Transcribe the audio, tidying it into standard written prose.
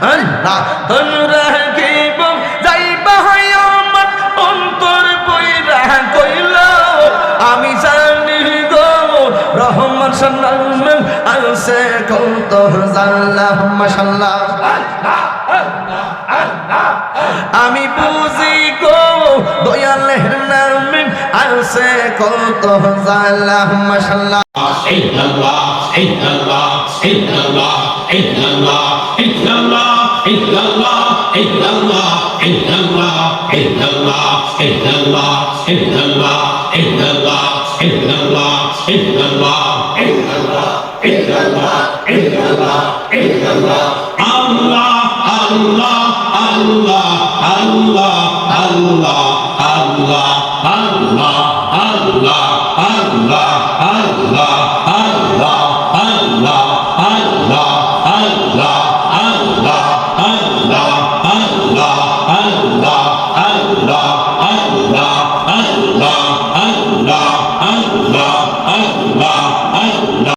আল্লাহ তোমরা রাখিব যাইবা আমার অন্তর বইরা কইল আমি জানি গো রহমান সাল্লাম আছে কত জাল্লাহ মাশাআল্লাহ আমি বুঝি গো দয়ালের নামে আছে কত জাল্লাহ মাশাআল্লাহ illallah illallah illallah illallah illallah illallah illallah illallah illallah illallah illallah illallah illallah illallah illallah illallah illallah illallah Allah Allah Allah Allah Allah